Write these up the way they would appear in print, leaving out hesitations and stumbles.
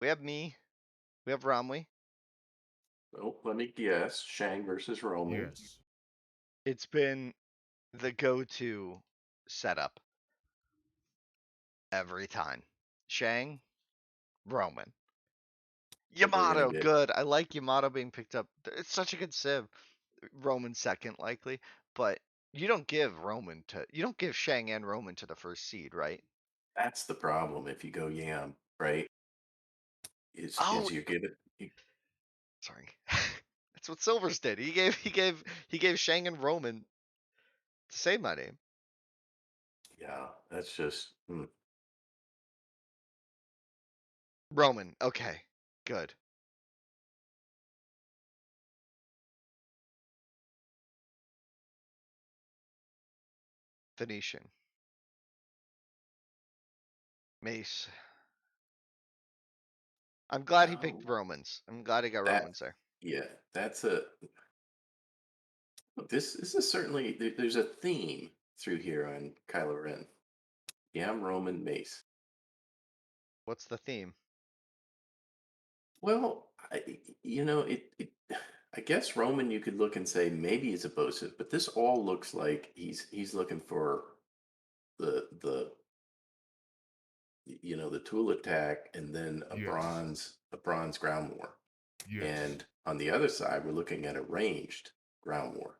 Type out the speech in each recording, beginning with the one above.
We have me. We have Romley. Well, let me guess. Shang versus Roman. Yes. It's been the go-to setup every time. Shang, Roman. Think we're gonna Yamato, get good. I like Yamato being picked up. It's such a good civ. Roman second likely, but you don't give Shang and Roman to the first seed, right? that's the problem if you go Yam, right? Oh, Is you give it sorry. That's what Silvers did. He gave Shang and Roman to say my name. yeah, that's just Roman. Okay. Good. Phoenician. Mace. I'm glad he picked no Romans. I'm glad he got that Romans there. yeah, that's a this is certainly there's a theme through here on Kylo Ren. Yam, Roman, Mace. What's the theme? Well, it I guess Roman you could look and say maybe he's a Bo3, but this all looks like he's looking for the the tool attack and then Yes. a bronze ground war. Yes. And on the other side, we're looking at a ranged ground war.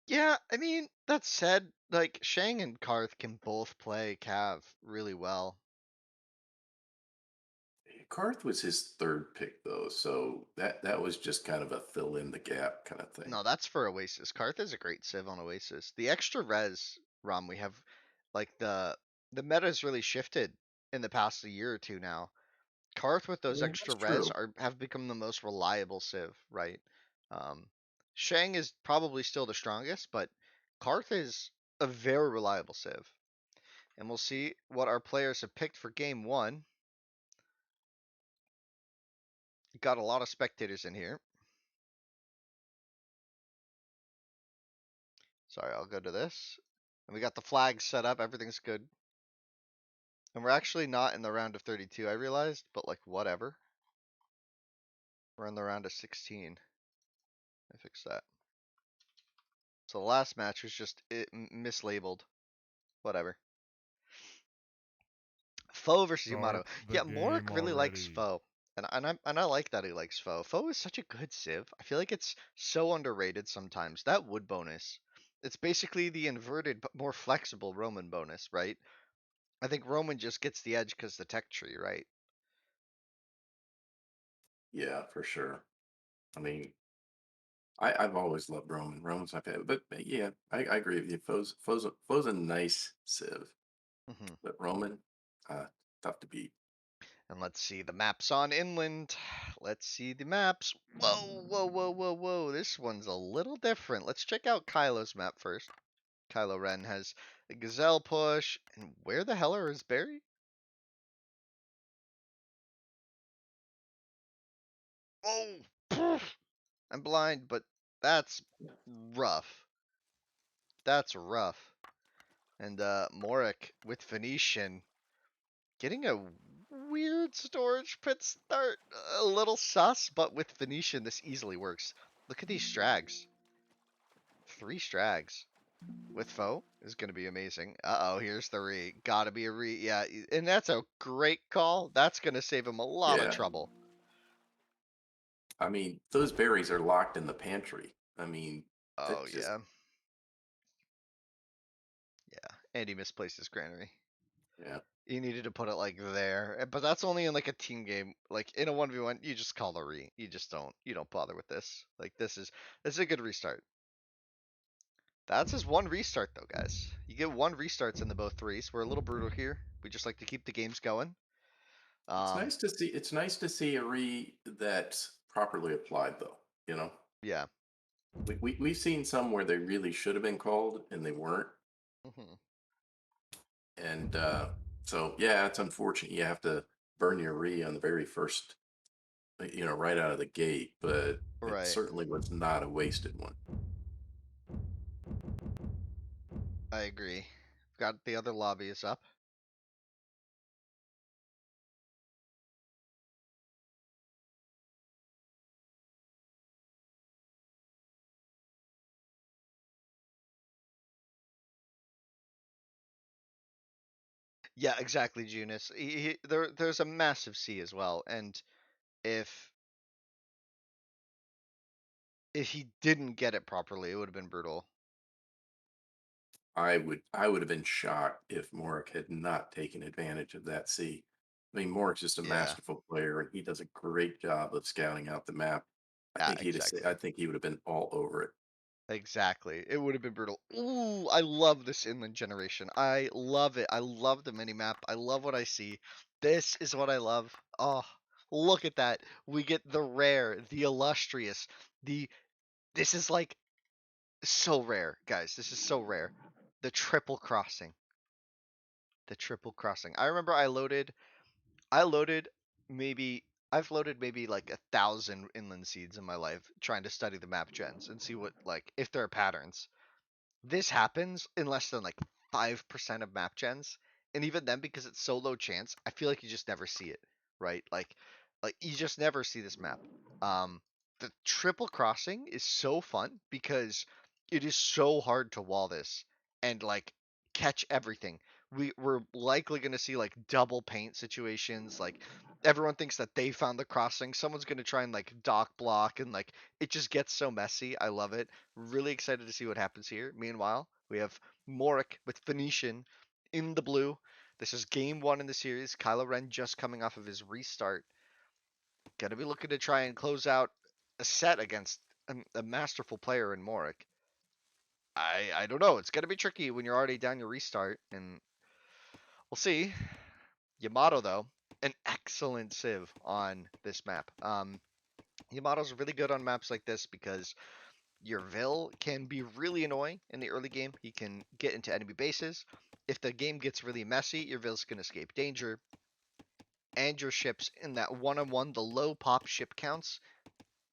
Yeah, I mean, that said, like Shang and Karth can both play Cav really well. Karth was his third pick though, so that was just kind of a fill in the gap kind of thing. No, that's for Oasis. Karth is a great civ on Oasis. The extra res ROM we have, like the meta's really shifted in the past a year or two now. Karth with those Yeah, extra that's res true. are have become the most reliable civ, right? Um, Shang is probably still the strongest, but Karth is a very reliable civ. And we'll see what our players have picked for game one. Got a lot of spectators in here. Sorry, I'll go to this. And we got the flags set up. Everything's good. And we're actually not in the round of 32, I realized, but like whatever. We're in the round of 16. I fixed that. So the last match was just mislabeled. Whatever. Foe versus Start Yamato. the Yeah, Morek game really likes already. Foe. And I like that he likes Foe. Foe is such a good civ. I feel like it's so underrated sometimes. That wood bonus. It's basically the inverted but more flexible Roman bonus, right? I think Roman just gets the edge because the tech tree, right? Yeah, for sure. I mean, I've always loved Roman. Roman's my favorite, but yeah, I agree with you. Foe's a nice civ, Hmm. but Roman, uh, tough to beat. And let's see the maps on inland. Let's see the maps. Whoa, whoa, whoa, whoa, whoa. This one's a little different. Let's check out Kylo's map first. Kylo Ren has a Gazelle push. And where the hell are his berry? Oh, poof. I'm blind, but that's rough. That's rough. And Morek with Phoenician getting a weird storage pit start. A little sus, but with Phoenician this easily works. Look at these strags. 3 strags. With foe is going to be amazing. Uh-oh, here's the re. Gotta be a re. Yeah, and that's a great call. That's going to save him a lot of Yeah, trouble. I mean, those berries are locked in the pantry. I mean, Oh, that just yeah. Yeah. And he misplaced his granary. yeah. You needed to put it like there. But that's only in like a team game. Like in a 1v1, you just call the re. You don't bother with this. Like this is a good restart. That's his one restart though, guys. You get one restarts in the both threes. We're a little brutal here. We just like to keep the games going. It's Um, nice to see. It's nice to see a re that's properly applied, though. You know, yeah. we've seen some where they really should have been called and they weren't, Hmm. and so yeah, it's unfortunate you have to burn your re on the very first, right out of the gate. But it Right. certainly was not a wasted one. I agree. Got the other lobby is up. Yeah, exactly, Junus. There's a massive sea as well, and if if he didn't get it properly, it would have been brutal. I would have been shocked if Morek had not taken advantage of that sea. I mean, Morek's just a Yeah, masterful player, and he does a great job of scouting out the map. yeah, exactly. I think he would have been all over it. Exactly. It would have been brutal. Ooh, I love this inland generation. I love it. I love the mini map. I love what I see. This is what I love. Oh, look at that. We get the rare, the illustrious, the this is like so rare, guys. This is so rare. The triple crossing. The triple crossing. I remember I loaded maybe I've loaded maybe like 1,000 inland seeds in my life trying to study the map gens and see what like if there are patterns. This happens in less than like 5% of map gens, and even then because it's so low chance, I feel like you just never see it, right? Like you just never see this map. Um the triple crossing is so fun because it is so hard to wall this and like catch everything. We're likely going to see like double paint situations, like everyone thinks that they found the crossing, someone's going to try and like dock block, and like it just gets so messy. I love it. Really excited to see what happens here. Meanwhile, we have MrMorec with Phoenician in the blue. This is game one in the series. Kylo Ren just coming off of his restart. Gonna be looking to try and close out a set against a masterful player in MrMorec. I don't know. It's gonna be tricky when you're already down your restart, and we'll see. Yamato though, an excellent civ on this map. Yamato's really good on maps like this because your Vil can be really annoying in the early game. He can get into enemy bases. If the game gets really messy, your Vil's can escape danger. And your ships in that one-on-one, the low pop ship counts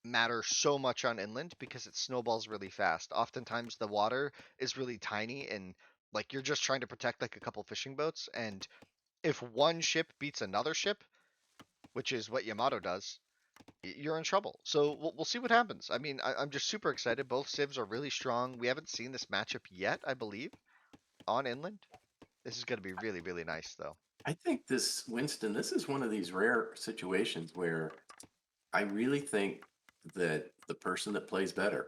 matter so much on inland because it snowballs really fast. Oftentimes the water is really tiny and like you're just trying to protect like a couple fishing boats, and if one ship beats another ship, which is what Yamato does, you're in trouble. So we'll see what happens. I mean, I'm just super excited. Both civs are really strong. We haven't seen this matchup yet, I believe, on inland. This is going to be really, really nice, though. I think this, Winston, this is one of these rare situations where I really think that the person that plays better,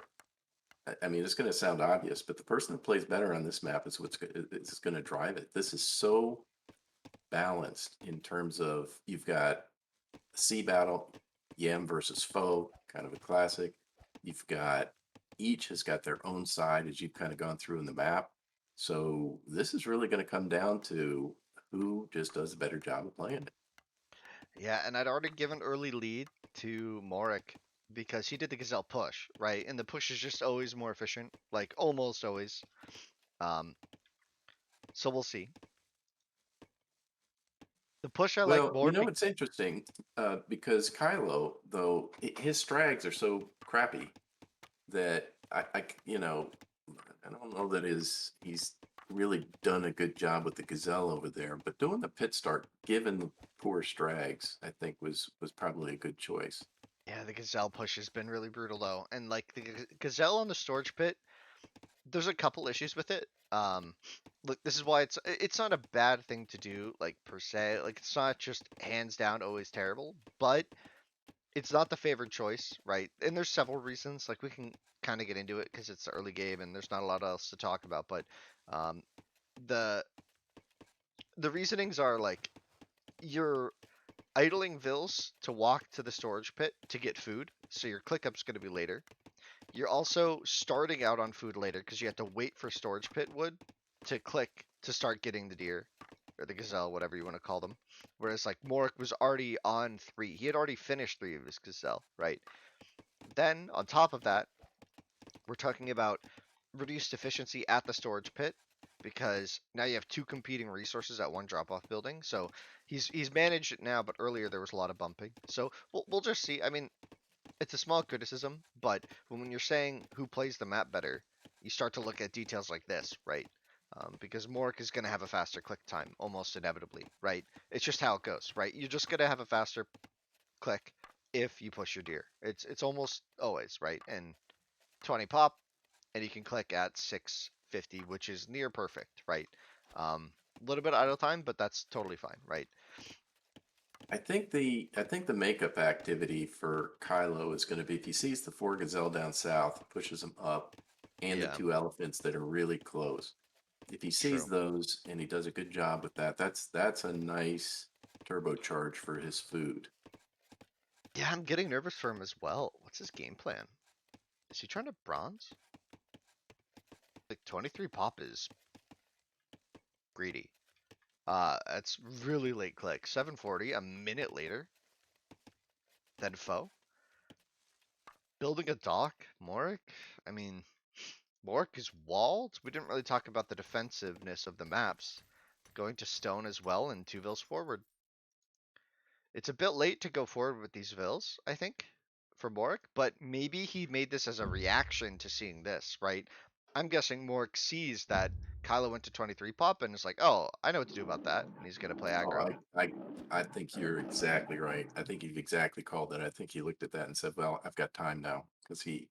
I mean, it's going to sound obvious, but the person that plays better on this map is is going to drive it. This is so balanced in terms of you've got sea battle, Yam versus foe, kind of a classic. You've got each has got their own side as you've kind of gone through in the map. So this is really going to come down to who just does a better job of playing it. Yeah, and I'd already given early lead to MrMorec because he did the Gazelle push, right? And the push is just always more efficient, like almost always. Um, so we'll see. The push I like Well, more. it's interesting because Kylo, though, his strags are so crappy that I don't know that he's really done a good job with the Gazelle over there. But doing the pit start, given the poor strags, I think was probably a good choice. Yeah, the Gazelle push has been really brutal though, and like the Gazelle on the storage pit, there's a couple issues with it. Look, this is why it's not a bad thing to do, like per se. Like it's not just hands down always terrible, but it's not the favored choice, right? And there's several reasons. Like we can kind of get into it because it's the early game and there's not a lot else to talk about. But um, the the reasonings are like you're idling Vils to walk to the storage pit to get food, so your click up's going to be later. You're also starting out on food later because you have to wait for storage pit wood to click to start getting the deer or the gazelle, whatever you want to call them. Whereas like MrMorec was already on three. He had already finished three of his gazelle, right? Then on top of that, we're talking about reduced efficiency at the storage pit because now you have two competing resources at one drop-off building. So he's managed it now, but earlier there was a lot of bumping. So we'll just see. I mean, it's a small criticism, but when you're saying who plays the map better, you start to look at details like this, right? Because MrMorec is going to have a faster click time, almost inevitably, right? It's just how it goes, right? You're just going to have a faster click if you push your deer. It's almost always, right? And 20 pop, and you can click at 650, which is near perfect, right? Um, little bit of idle time, but that's totally fine, right? I think the makeup activity for Kylo is going to be if he sees the 4 gazelle down south, pushes them up, and the Yeah, 2 elephants that are really close. If he sees true. those and he does a good job with that, that's a nice turbocharge for his food. Yeah, I'm getting nervous for him as well. What's his game plan? Is he trying to bronze? Like 23 pop is greedy. It's really late click. 740, a minute later than foe. Building a dock, Morec? I mean, Morec is walled. We didn't really talk about the defensiveness of the maps. Going to stone as well and 2 vills forward. It's a bit late to go forward with these vills, I think, for Morec, but maybe he made this as a reaction to seeing this, right? I'm guessing Morec sees that Kylo went to 23 pop and is like, oh, I know what to do about that, and he's gonna play Oh, aggro. I think you're exactly right. I think you've exactly called it. I think he looked at that and said, "Well, I've got time now," because he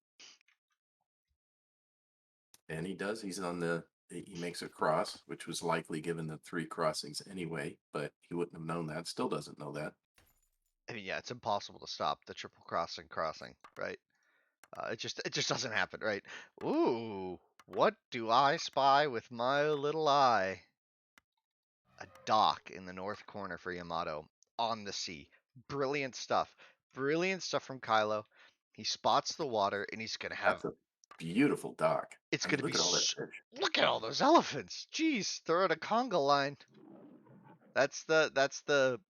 does. He's on he makes a cross, which was likely given the 3 crossings anyway, but he wouldn't have known that. Still doesn't know that. I mean, yeah, it's impossible to stop the triple crossing, right? It just doesn't happen, right? Ooh, what do I spy with my little eye? A dock in the north corner for Yamato on the sea. Brilliant stuff. Brilliant stuff from Kylo. He spots the water and he's gonna have. That's a beautiful dock. It's I mean, gonna be. look at all that fish. Look at all those elephants. Jeez, throw in a conga line. That's the. That's the.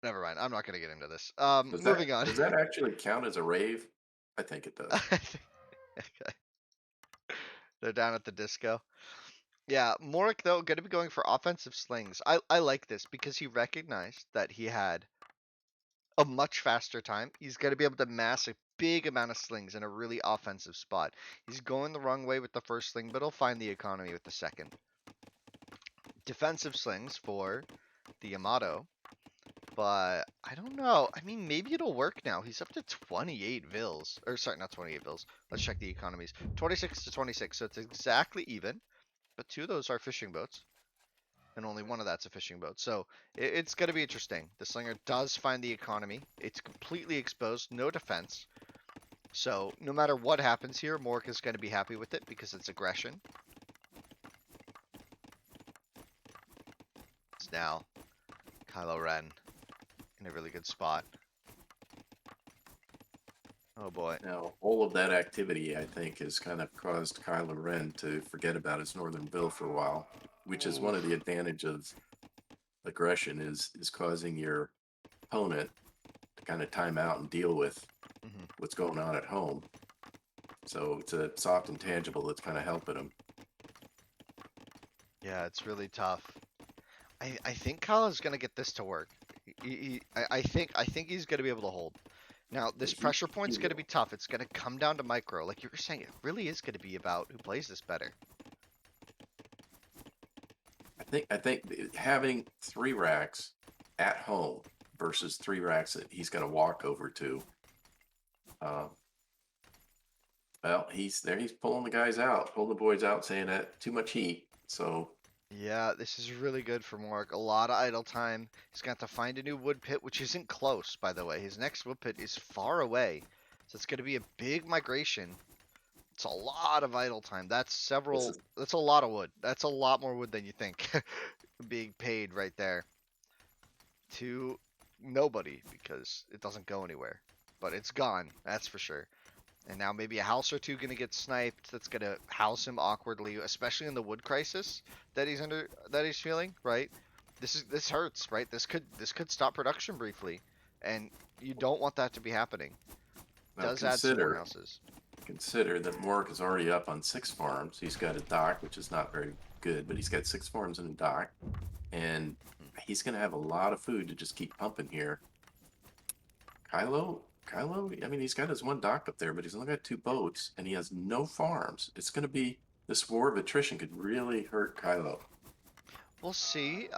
Never mind. I'm not gonna get into this. Does that Moving on. does that actually count as a rave? I think it does. Okay. They're down at the disco. Yeah, Morek though gonna be going for offensive slings. I like this because he recognized that he had a much faster time. He's gonna be able to mass a big amount of slings in a really offensive spot. He's going the wrong way with the first sling, but he'll find the economy with the second. Defensive slings for the Yamato, but I don't know. I mean, maybe it'll work now. He's up to 28 vills, or sorry, not 28 vills. Let's check the economies. 26 to 26, so it's exactly even. But 2 of those are fishing boats, and only 1 of that's a fishing boat. So it's going to be interesting. The slinger does find the economy. It's completely exposed, no defense. So no matter what happens here, Mork is going to be happy with it because it's aggression. It's now Kylo Ren in a really good spot. Oh boy. Now, all of that activity, I think, has kind of caused Kylo Ren to forget about his Northern Bill for a while, which is one of the Oof. advantages of aggression is causing your opponent to kind of time out and deal with Mhm. what's going on at home. So it's a soft intangible that's kind of helping him. Yeah, it's really tough. I think Kylo's going to get this to work. I think he's going to be able to hold. Now, this pressure He point's going to be will. tough. It's going to come down to micro. Like you were saying, it really is going to be about who plays this better. I think having 3 racks at home versus 3 racks that he's going to walk over to. Uh, well, he's there. He's pulling the guys out, pulling the boys out, saying that too much heat. So Yeah, this is really good for Mork. A lot of idle time. He's got to find a new wood pit, which isn't close, by the way. His next wood pit is far away. So it's going to be a big migration. It's a lot of idle time. this is That's a lot of wood. That's a lot more wood than you think being paid right there to nobody because it doesn't go anywhere. But it's gone, that's for sure. And now maybe a house or two gonna get sniped. That's gonna house him awkwardly, especially in the wood crisis that he's feeling. Right? This hurts. Right? This could stop production briefly, and you don't want that to be happening. now Does add some more houses. consider that Mork is already up on 6 farms. He's got a dock, which is not very good, but he's got 6 farms in a dock, and he's going to have a lot of food to just keep pumping here. Kylo, I mean, he's got his 1 dock up there, but he's only got 2 boats, and he has no farms. It's going to be this war of attrition could really hurt Kylo. We'll see.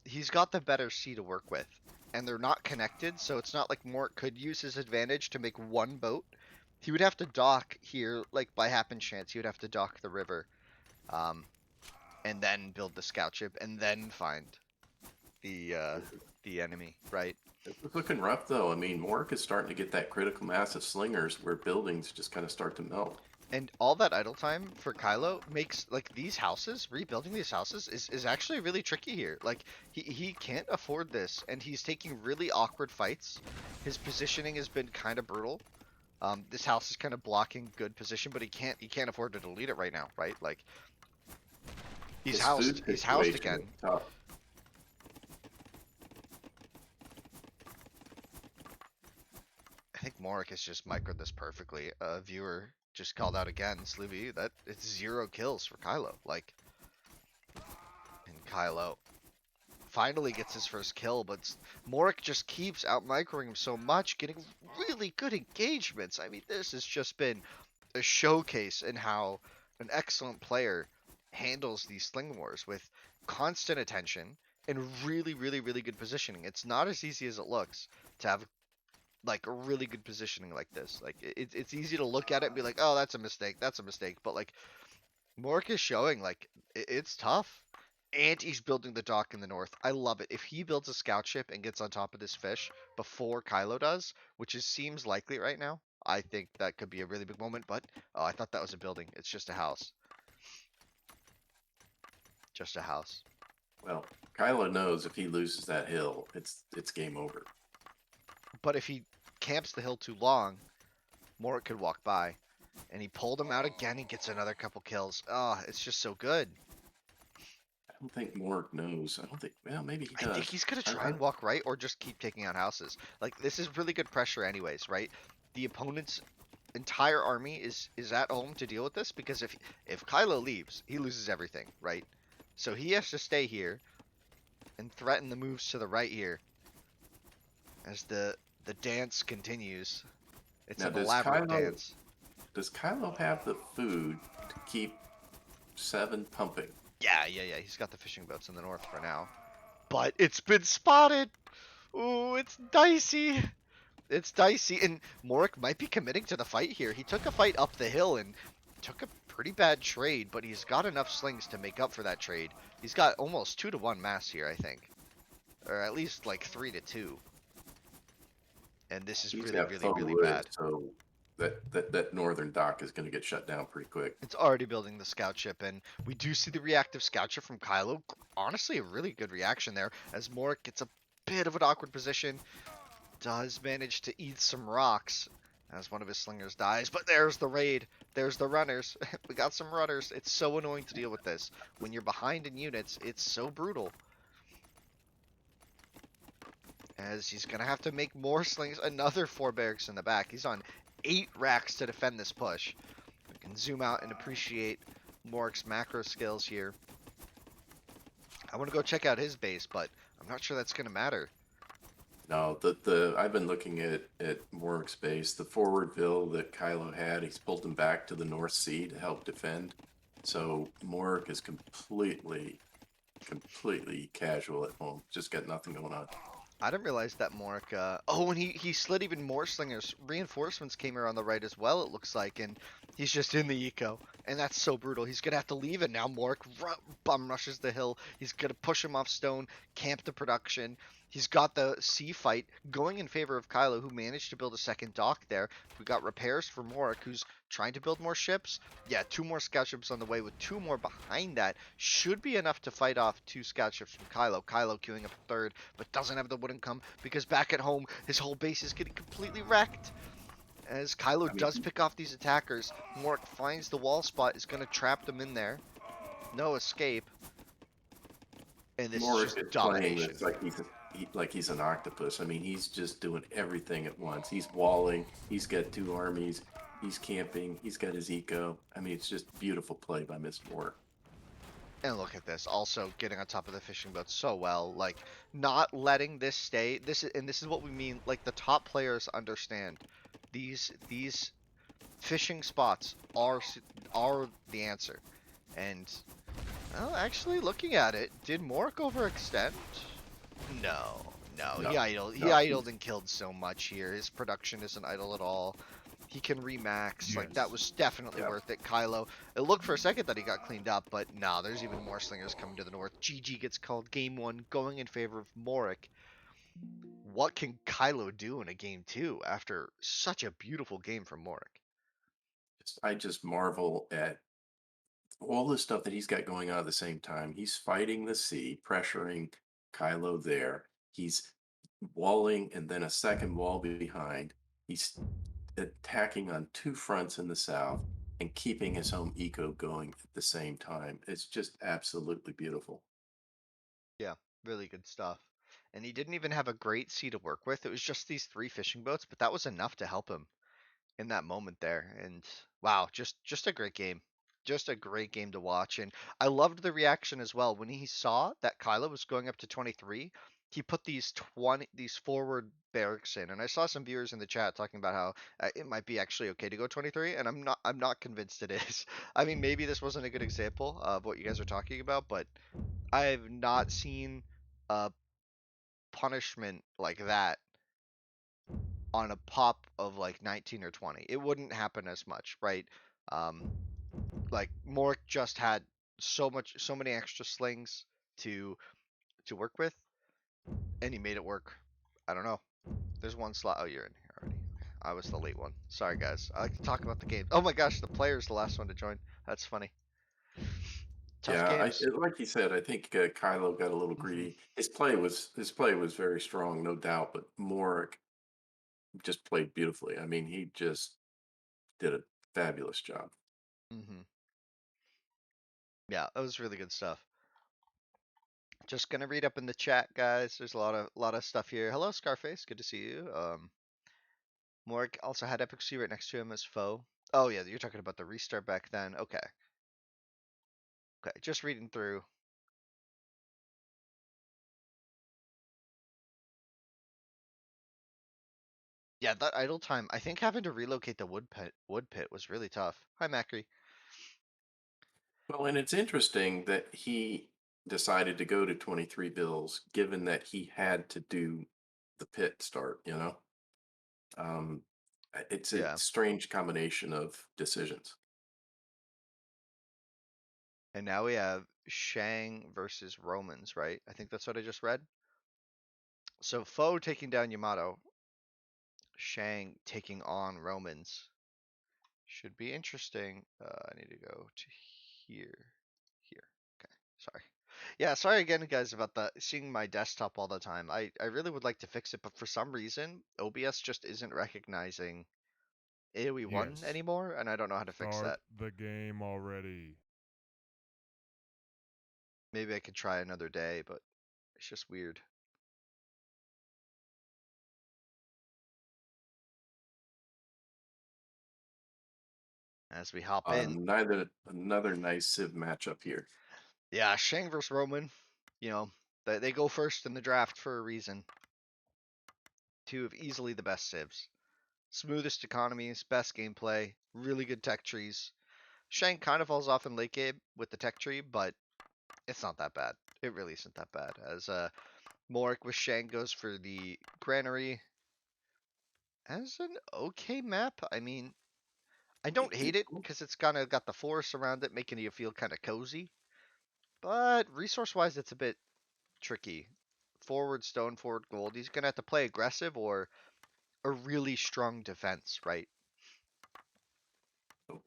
He's got the better sea to work with, and they're not connected, so it's not like Mort could use his advantage to make 1 boat. He would have to dock here, like by happen chance. He would have to dock the river. Um, and then build the scout ship, and then find the uh, This is, the enemy, right? this is looking rough, though. I mean, Mork is starting to get that critical mass of slingers where buildings just kind of start to melt. And all that idle time for Kylo makes like these houses, rebuilding these houses is actually really tricky here. Like he can't afford this, and he's taking really awkward fights. His positioning has been kind of brutal. This house is kind of blocking good position, but he can't afford to delete it right now, right? Like he's His food housed. He's housed situation again. is tough. I think Morek has just microed this perfectly. A viewer just called out again, Sleevy, that it's 0 kills for Kylo. Like, and Kylo finally gets his first kill, but Morek just keeps out microing him so much, getting really good engagements. I mean, this has just been a showcase in how an excellent player handles these sling wars with constant attention and really, really, really good positioning. It's not as easy as it looks to have like a really good positioning like this. Like it's easy to look at it and be like, oh, that's a mistake, that's a mistake. But like Mork is showing like it's tough. And he's building the dock in the north. I love it. If he builds a scout ship and gets on top of this fish before Kylo does, which seems likely right now, I think that could be a really big moment. But oh, I thought that was a building. It's just a house. Just a house. Well, Kylo knows if he loses that hill, it's game over. But if he camps the hill too long, Mork could walk by. And he pulled him out again. He gets another couple kills. Oh, it's just so good. I don't think Mork knows. I don't think. Well, maybe he I does. think he's gonna try and walk right or just keep taking out houses. Like this is really good pressure anyways, right? The opponent's entire army is at home to deal with this because if Kylo leaves, he loses everything, right? So he has to stay here and threaten the moves to the right here as the dance continues. It's Now, an elaborate dance. does Kylo have the food to keep 7 pumping? Yeah. He's got the fishing boats in the north for now. But it's been spotted. Ooh, it's dicey. It's dicey, and Morek might be committing to the fight here. He took a fight up the hill and took a pretty bad trade, but he's got enough slings to make up for that trade. He's got almost 2-to-1 mass here, I think. Or at least like 3-to-2. And this is He's really, got really, faux really wood, bad. so that northern dock is going to get shut down pretty quick. It's already building the scout ship, and we do see the reactive scout ship from Kylo. Honestly, a really good reaction there, as Morek gets a bit of an awkward position. Does manage to eat some rocks as one of his slingers dies, but there's the raid. There's the runners. We got some runners. It's so annoying to deal with this. When you're behind in units, it's so brutal. As he's going to have to make more slings. Another 4 barracks in the back. He's on 8 racks to defend this push. We can zoom out and appreciate Morek's macro skills here. I want to go check out his base, but I'm not sure that's going to matter. No, the I've been looking at Mork's base. The forward bill that Kylo had, he's pulled him back to the North Sea to help defend. So Mork is completely casual at home. Just got nothing going on. I didn't realize that Morek, oh, and he slid even more slingers. Reinforcements came here on the right as well, it looks like, and he's just in the eco. And that's so brutal. He's going to have to leave it now. Morek bum rushes the hill. He's going to push him off stone, camp the production. He's got the sea fight going in favor of Kylo, who managed to build a second dock there. We got repairs for Morek, who's trying to build more ships. Yeah, 2 more scout ships on the way with 2 more behind that. Should be enough to fight off 2 scout ships from Kylo. Kylo queuing up a third, but doesn't have the wooden come because back at home, his whole base is getting completely wrecked. As Kylo does pick off these attackers, Morek finds the wall spot, is going to trap them in there. No escape. And this Mork is just is domination. It's like he's an octopus. I mean, he's just doing everything at once. He's walling. He's got 2 armies. He's camping. He's got his eco. I mean, it's just beautiful play by Mr. Mork. And look at this, also getting on top of the fishing boat so well, like not letting this stay. This is what we mean. Like the top players understand these fishing spots are the answer. And well, actually looking at it, did Mork overextend? No, No, he idled. He no, idled and killed so much here. His production isn't idle at all. He can remax. Like, that Yes. was definitely Yeah. worth it. Kylo, it looked for a second that he got cleaned up, but no, there's even more slingers coming to the north. GG gets called game one, going in favor of MrMorec. What can Kylo do in a game two after such a beautiful game from MrMorec? I just marvel at all the stuff that he's got going on at the same time. He's fighting the sea, pressuring Kylo there. He's walling and then a second wall behind. He's attacking on two fronts in the south and keeping his home eco going at the same time. It's just absolutely beautiful. Yeah, really good stuff. And he didn't even have a great sea to work with. It was just these three fishing boats, but that was enough to help him in that moment there. And wow, just a great game. Just a great game to watch. And I loved the reaction as well. When he saw that Kylo was going up to 23, he put these forward barracks in. And I saw some viewers in the chat talking about how it might be actually okay to go 23, and I'm not convinced it is. I mean, maybe this wasn't a good example of what you guys are talking about, but I've not seen a punishment like that on a pop of like 19 or 20. It wouldn't happen as much, right? Um, like Mork just had so many extra slings to work with, and he made it work. I don't know. There's one slot. Oh, you're in here already. Okay. I was the late one. Sorry, guys. I like to talk about the game. Oh my gosh, the player's the last one to join. That's funny. Tough Yeah, games. like you said, I think Kylo got a little Hmm. greedy. His play was very strong, no doubt, but Morik just played beautifully. I mean, he just did a fabulous job. Hmm. Yeah, that was really good stuff. Just gonna read up in the chat, guys. There's a lot of stuff here. Hello, Scarface. Good to see you. Mork also had Epic C right next to him as foe. Oh yeah, you're talking about the restart back then. Okay, okay. Just reading through. Yeah, that idle time. I think having to relocate the wood pit was really tough. Hi, Macri. Well, and it's interesting that he decided to go to 23 bills, given that he had to do the pit start, you know? Um, it's a Yeah, strange combination of decisions. and now we have Shang versus Romans, right? I think that's what I just read. So foe taking down Yamato, Shang taking on Romans. Should be interesting. I need to go to here. Here. Okay. Sorry. Yeah, sorry again, guys, about the seeing my desktop all the time. I really would like to fix it, but for some reason, OBS just isn't recognizing AoE 1 Yes. anymore, and I don't know how to fix Start that. the game already. Maybe I could try another day, but it's just weird. As we hop in, Neither another nice Civ matchup here. yeah, Shang versus Roman. You know, they go first in the draft for a reason. Two of easily the best civs. Smoothest economies, best gameplay, really good tech trees. Shang kind of falls off in late game with the tech tree, but it's not that bad. It really isn't that bad. As Morik with Shang goes for the granary as an okay map. I mean, I don't hate it because it's kind of got the forest around it, making you feel kind of cozy. But resource-wise, it's a bit tricky. Forward stone, forward gold. He's gonna have to play aggressive or a really strong defense, right?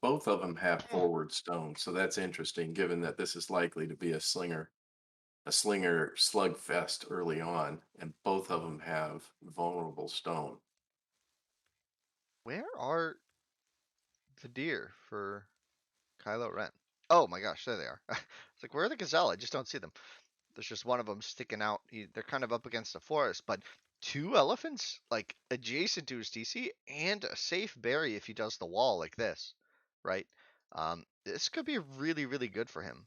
Both of them have forward stone, so that's interesting, given that this is likely to be a slinger slugfest early on, and both of them have vulnerable stone. Where are the deer for Kylo Ren? Oh my gosh, there they are. It's like, where are the gazelle? I just don't see them. There's just one of them sticking out. They're kind of up against the forest, but two elephants like adjacent to his TC and a safe berry if he does the wall like this, right? This could be really, really good for him.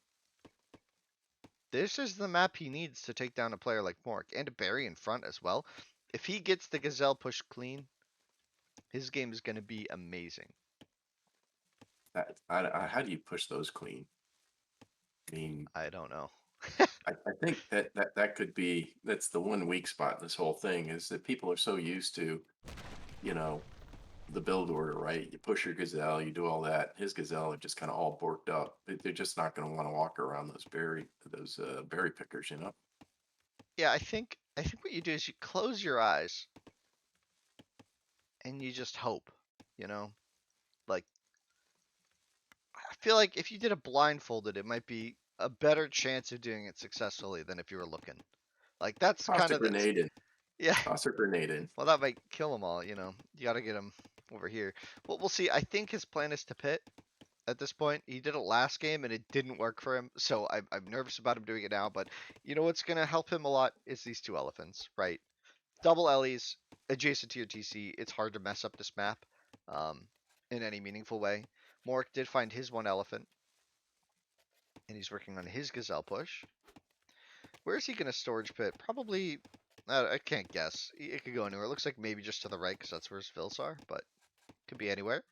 This is the map he needs to take down a player like Mork and a berry in front as well. If he gets the gazelle pushed clean, his game is going to be amazing. How do you push those clean? I mean, I don't know. I think that could be that's the one weak spot in this whole thing is that people are so used to, you know, the build order, right? You push your gazelle, you do all that. His gazelle are just kind of all borked up. They're just not going to want to walk around those berry pickers, you know. Yeah, I think what you do is you close your eyes and you just hope, you know? Like I feel like if you did a blindfolded, it might be a better chance of doing it successfully than if you were looking. Like that's Toss kind a of the grenade in. yeah. Toss a grenade in. Well, that might kill them all, you know. You got to get them over here. Well, we'll see. I think his plan is to pit at this point. He did it last game and it didn't work for him, so I'm nervous about him doing it now. But you know what's gonna help him a lot is these two elephants, right? Double Ellie's adjacent to your TC. It's hard to mess up this map, um, in any meaningful way. Mork did find his one elephant, and he's working on his gazelle push. Where is he gonna storage pit? Probably. I can't guess. It could go anywhere. It looks like maybe just to the right because that's where his vills are, but could be anywhere.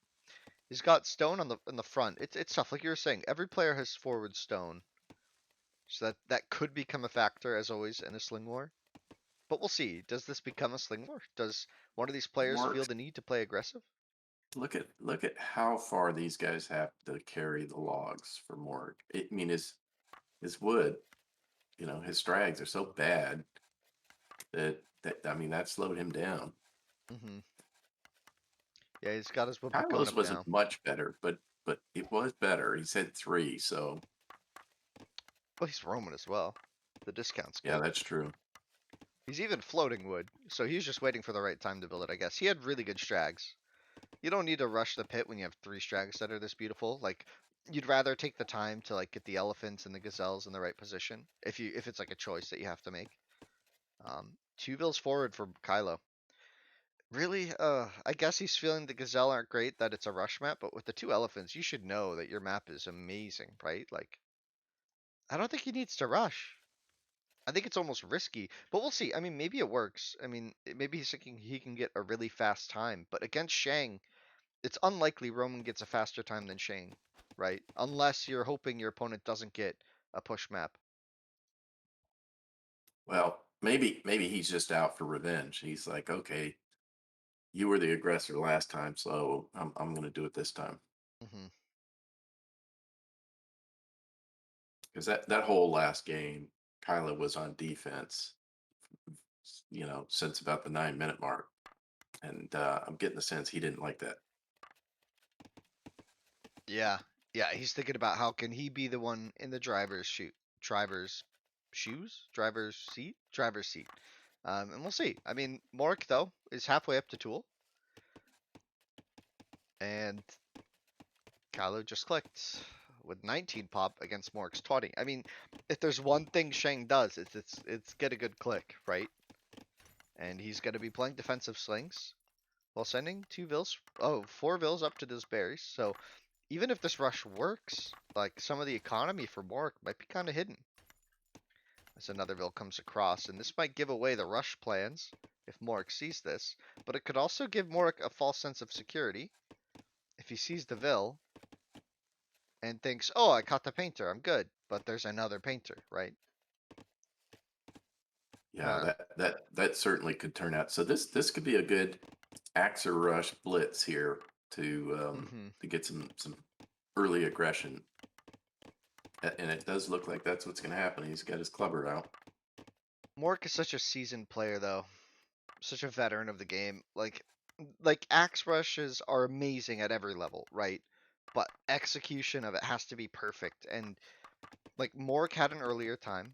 He's got stone on the in the front. It's tough, like you were saying. Every player has forward stone, so that could become a factor as always in a sling war. But we'll see. Does this become a sling war? Does one of these players feel Marks. the need to play aggressive? Look at how far these guys have to carry the logs for more. I mean, his wood, you know, his strags are so bad that I mean that slowed him down. Mm-hmm. Yeah, he's got his woodwork going Kylo's up wasn't now. much better, but it was better. He said 3, so Well, he's Roman as well. The discount's yeah, good. that's true. He's even floating wood, so he's just waiting for the right time to build it, I guess. He had really good strags. You don't need to rush the pit when you have 3 strags that are this beautiful. Like, you'd rather take the time to like get the elephants and the gazelles in the right position if it's like a choice that you have to make. 2 vills forward for Kylo. Really, I guess he's feeling the gazelle aren't great, that it's a rush map, but with the 2 elephants, you should know that your map is amazing, right? Like, I don't think he needs to rush. I think it's almost risky, but we'll see. I mean, maybe it works. I mean, maybe he's thinking he can get a really fast time, but against Shang, it's unlikely Roman gets a faster time than Shang, right? Unless you're hoping your opponent doesn't get a push map. Well, maybe he's just out for revenge. He's like, okay, you were the aggressor last time, so I'm going to do it this time. Hmm. Because that whole last game, Kylo was on defense, you know, since about the 9-minute mark, and I'm getting the sense he didn't like that. Yeah, yeah. He's thinking about how can he be the one in the driver's shoes, driver's seat. And we'll see. I mean, Mork though is halfway up to Tool, and Kylo just clicked with 19 pop against Mork's 20. I mean, if there's one thing Shang does, it's get a good click, right? And he's going to be playing defensive slings while sending 4 vills up to those berries. So even if this rush works, like some of the economy for Mork might be kind of hidden. As another vill comes across, and this might give away the rush plans if Mork sees this, but it could also give Mork a false sense of security if he sees the vill and thinks, "Oh, I caught the painter, I'm good." But there's another painter, right? Yeah, Huh. that certainly could turn out. So this could be a good Axer rush blitz here Mm-hmm. to get some early aggression, and it does look like that's what's going to happen. He's got his clubber out. Mork is such a seasoned player, though, such a veteran of the game. Like axe rushes are amazing at every level, right? But execution of it has to be perfect. And like Mork had an earlier time,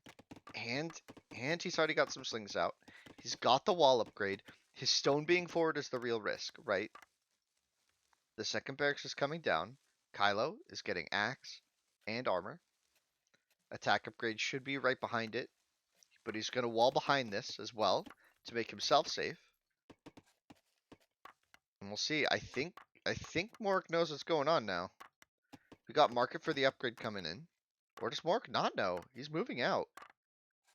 and he's already got some slings out. He's got the wall upgrade. His stone being forward is the real risk, right? The second barracks is coming down. Kylo is getting axe and armor. Attack upgrade should be right behind it, but he's going to wall behind this as well to make himself safe. And we'll see. I think Mork knows what's going on now. We got market for the upgrade coming in. Or does Mork not know? He's moving out.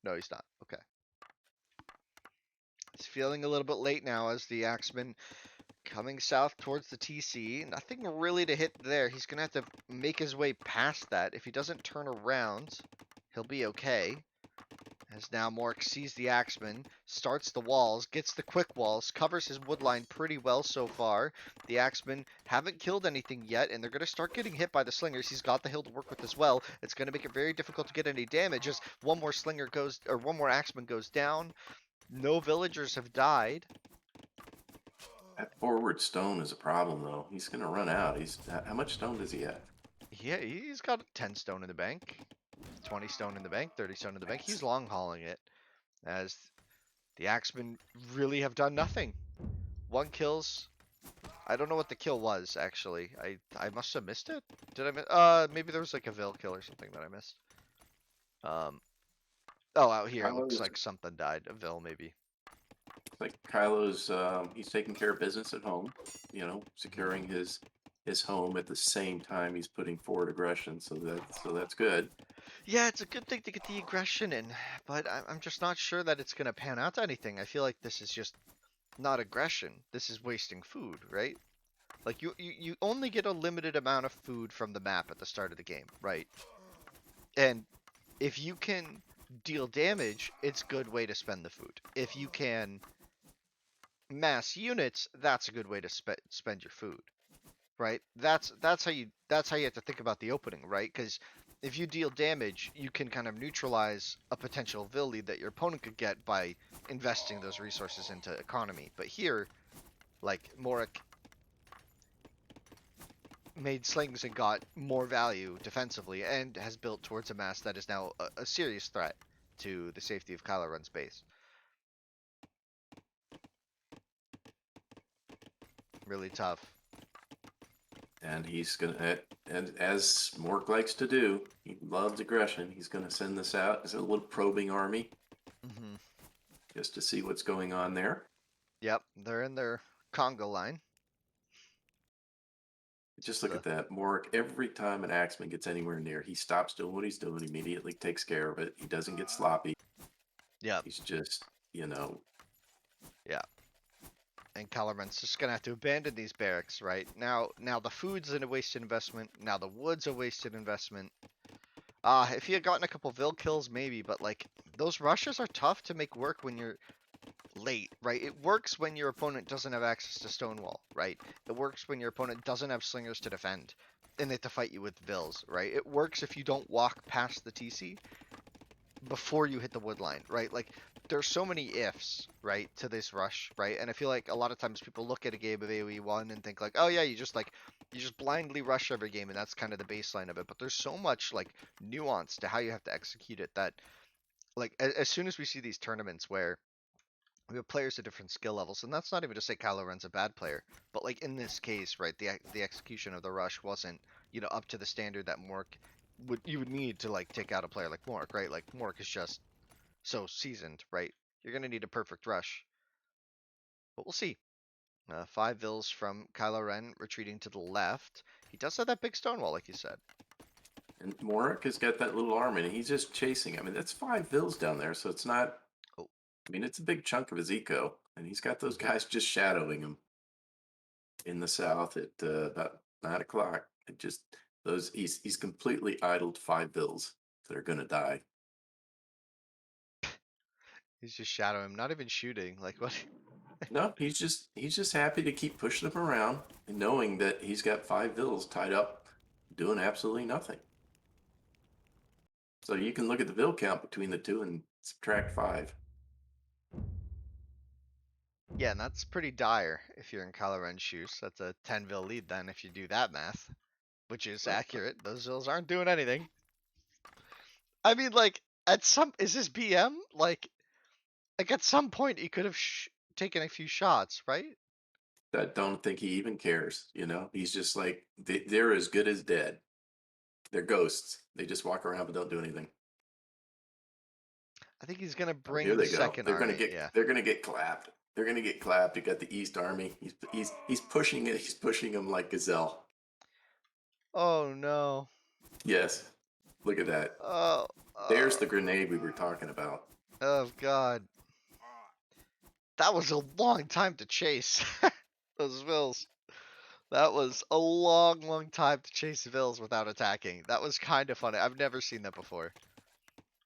No, he's not. Okay. He's feeling a little bit late now as the Axeman coming south towards the TC. Nothing really to hit there. He's going to have to make his way past that. If he doesn't turn around, he'll be okay. As now Mork sees the Axeman, starts the walls, gets the quick walls, covers his wood line pretty well so far. The Axemen haven't killed anything yet, and they're going to start getting hit by the slingers. He's got the hill to work with as well. It's going to make it very difficult to get any damage as one more slinger goes, or one more Axeman goes down. No villagers have died. That forward stone is a problem, though. He's going to run out. How much stone does he have? Yeah, he's got 10 stone in the bank, 20 stone in the bank, 30 stone in the bank. He's long hauling it as the Axemen really have done nothing. One kills. I don't know what the kill was actually. I must have missed it. Did I miss? Maybe there was like a Vil kill or something that I missed. Oh, out here it looks like something died. A Vil maybe. Like Kylo's, he's taking care of business at home, you know, securing his home at the same time he's putting forward aggression. So that's good. Yeah, it's a good thing to get the aggression in, but I'm just not sure that it's gonna pan out to anything. I feel like this is just not aggression. This is wasting food, right? Like you only get a limited amount of food from the map at the start of the game, right? And if you can deal damage, it's a good way to spend the food. If you can mass units, that's a good way to spend your food, right? That's how you have to think about the opening, right? Because if you deal damage, you can kind of neutralize a potential Vil lead that your opponent could get by investing those resources into economy. But here, like MrMorec made slings and got more value defensively and has built towards a mass that is now a serious threat to the safety of Kylo Ren's base. Really tough. And he's gonna, and as Mork likes to do, he loves aggression. He's gonna send this out as a little probing army, just to see what's going on there. Yep, they're in their Congo line. Just look at that. Mork, every time an Axeman gets anywhere near, he stops doing what he's doing, immediately takes care of it. He doesn't get sloppy. Yep. He's just, you know. Yeah. And Kylo Ren's just gonna have to abandon these barracks, right? Now the food's a wasted investment. Now the wood's a wasted investment. If he had gotten a couple Vil kills, maybe, but like those rushes are tough to make work when you're late, right? It works when your opponent doesn't have access to Stonewall, right? It works when your opponent doesn't have slingers to defend and they have to fight you with Vils, right? It works if you don't walk past the TC before you hit the wood line, right? Like there's so many ifs, right, to this rush, right? And I feel like a lot of times people look at a game of AoE 1 and think like, oh yeah, you just blindly rush every game and that's kind of the baseline of it. But there's so much like nuance to how you have to execute it that like as soon as we see these tournaments where we have players at different skill levels, and that's not even to say Kylo Ren's a bad player, but like in this case, right, the execution of the rush wasn't, up to the standard that you would need to like take out a player like MrMorec, right? Like MrMorec is just so seasoned, right? You're gonna need a perfect rush, but we'll see. 5 Vils from Kylo Ren retreating to the left. He does have that big stone wall, like you said. And Mork has got that little army, and he's just chasing. I mean, that's 5 Vils down there, so it's not. Oh. I mean, it's a big chunk of his eco, and he's got those guys just shadowing him in the south at about 9 o'clock. It just those he's completely idled 5 Vils that are gonna die. He's just shadowing him, not even shooting. Like what? No, he's just happy to keep pushing them around and knowing that he's got 5 Vils tied up doing absolutely nothing. So you can look at the Vil count between the two and subtract 5. Yeah, and that's pretty dire if you're in Kylo Ren's shoes. That's a 10 Vil lead then if you do that math, which is accurate. Those Vils aren't doing anything. I mean, like, is this BM? Like at some point he could have taken a few shots, right? I don't think he even cares, you know? He's just like, they're as good as dead. They're ghosts. They just walk around but don't do anything. I think he's gonna Oh, bring here the they go. second They're gonna army. get Yeah. they're gonna get clapped. They're gonna get clapped. You got the East Army. He's pushing it. He's pushing them like gazelle. Oh no. Yes. Look at that. Oh. There's the grenade we were talking about. Oh god. That was a long time to chase those Vils. That was a long, long time to chase Vils without attacking. That was kind of funny. I've never seen that before.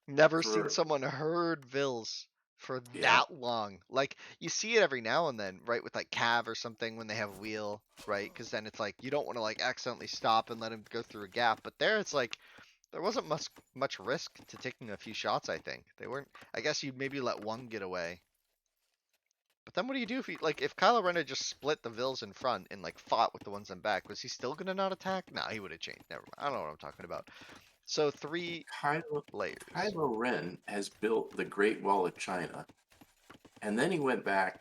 Never seen for someone herd Vils for yeah. that long. Like you see it every now and then, right? With like Cav or something when they have wheel, right? Because then it's like you don't want to like accidentally stop and let him go through a gap. But there, it's like there wasn't much risk to taking a few shots. I think they weren't. I guess you'd maybe let one get away. But then what do you do if if Kylo Ren had just split the Vils in front and like fought with the ones in back? Was he still gonna not attack? Nah, he would have changed. Never mind. I don't know what I'm talking about. So 3 Kylo, layers. Kylo Ren has built the Great Wall of China, and then he went back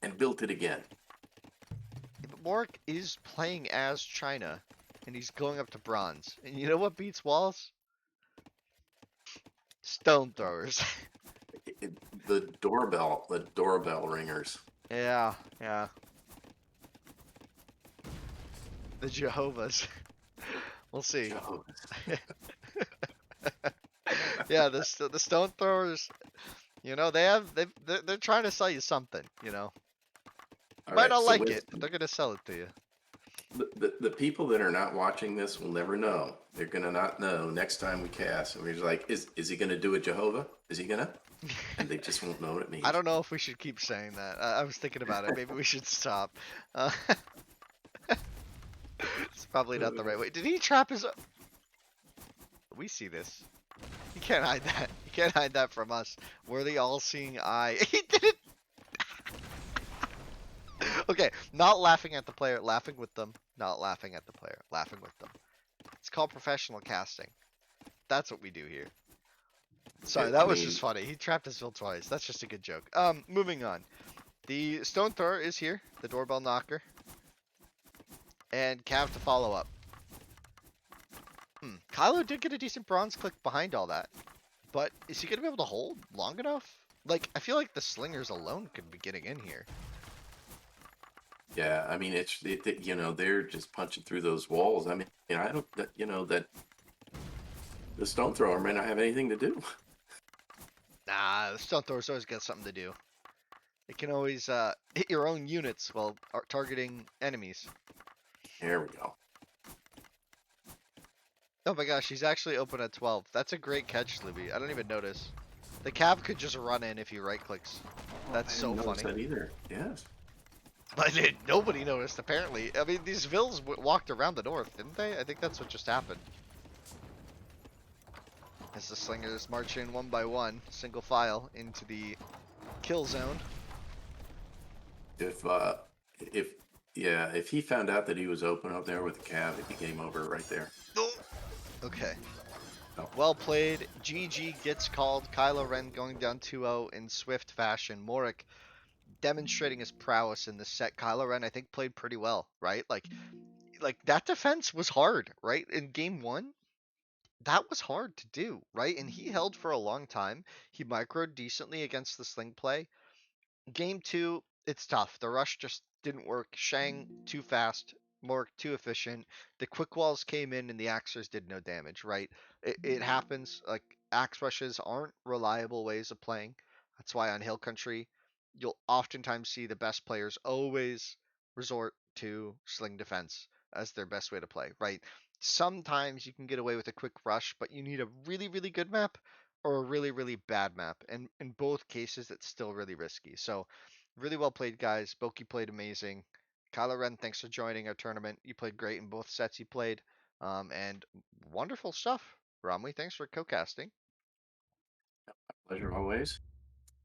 and built it again. Yeah, but Mork is playing as China, and he's going up to bronze. And you know what beats walls? Stone throwers. The doorbell ringers. Yeah, yeah. The Jehovah's. We'll see. Jehovah's. Yeah, the stone throwers. You know they're trying to sell you something. You know, All might right, not so like it, but Winston, they're gonna sell it to you. the people that are not watching this will never know. They're gonna not know next time we cast. And we're just like, is he gonna do a Jehovah? Is he gonna? And they just won't know what it I means. don't know if we should keep saying that. I was thinking about it. Maybe we should stop. Uh, it's probably not the right way. Did he trap his? We see this. You can't hide that. You can't hide that from us. We're the all-seeing eye. He did it. Okay, not laughing at the player, laughing with them. Not laughing at the player, laughing with them. It's called professional casting. That's what we do here. Sorry, I that was just mean, funny. He trapped his Vil twice. That's just a good joke. Moving on. The stone thrower is here, the doorbell knocker, and Cav to follow up. Kylo did get a decent bronze click behind all that, but is he gonna be able to hold long enough? Like, I feel like the slingers alone could be getting in here. yeah, I mean, they're just punching through those walls. I mean, I don't, that the stone thrower may not have anything to do. Nah, the stone throwers always got something to do. It can always hit your own units while targeting enemies. Here we go. Oh my gosh, he's actually open at 12. That's a great catch, Libby. I don't even notice. The Cav could just run in if he right clicks. That's I so didn't notice funny. that either. Yes. But nobody noticed, apparently. I mean, these Vils walked around the north, didn't they? I think that's what just happened. As the slingers march in one by one, single file, into the kill zone. If uh, if yeah, if he found out that he was open up there with the cab, it'd be game over right there. Oh. Okay. Oh. Well played. GG gets called. Kylo Ren going down 2-0 in swift fashion. Morec demonstrating his prowess in this set. Kylo Ren, I think, played pretty well, right? Like that defense was hard, right? In game one, that was hard to do, right? And he held for a long time. He microed decently against the sling play. Game two, it's tough. The rush just didn't work. Shang too fast, Mork too efficient. The quick walls came in and the axers did no damage, right? It happens. Like axe rushes aren't reliable ways of playing. That's why on Hill Country, you'll oftentimes see the best players always resort to sling defense as their best way to play, right? Sometimes you can get away with a quick rush, but you need a really, really good map or a really, really bad map. And in both cases, it's still really risky. So, really well played, guys. Bo3 played amazing. Kylo Ren, thanks for joining our tournament. You played great in both sets you played. And wonderful stuff. Romley, thanks for co-casting. Pleasure always.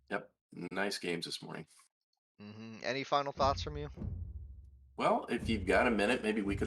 Yep. Nice games this morning. Any final thoughts from you? Well, if you've got a minute, maybe we could